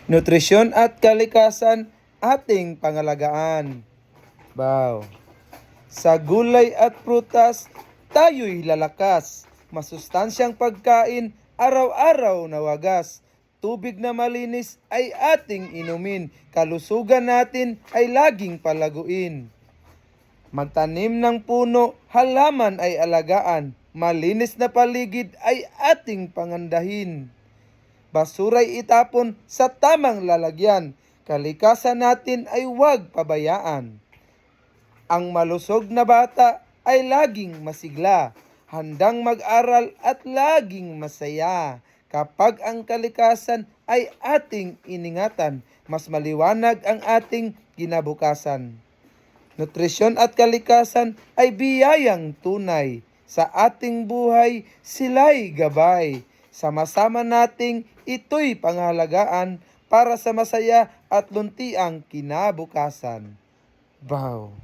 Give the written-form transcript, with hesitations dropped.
Nutrisyon at kalikasan ating pangalagaan. Wow. Sa gulay at prutas, tayo'y lalakas. Masustansyang pagkain, araw-araw na wagas. Tubig na malinis ay ating inumin. Kalusugan natin ay laging palaguin. Magtanim ng puno, halaman ay alagaan. Malinis na paligid ay ating pangandahin. Basura'y itapon sa tamang lalagyan. Kalikasan natin ay huwag pabayaan. Ang malusog na bata ay laging masigla, handang mag-aral at laging masaya. Kapag ang kalikasan ay ating iningatan, mas maliwanag ang ating kinabukasan. Nutrisyon at kalikasan ay biyayang tunay. Sa ating buhay, sila'y gabay. Sama-sama nating ito'y pangalagaan para sa masaya at luntiang kinabukasan. Wow!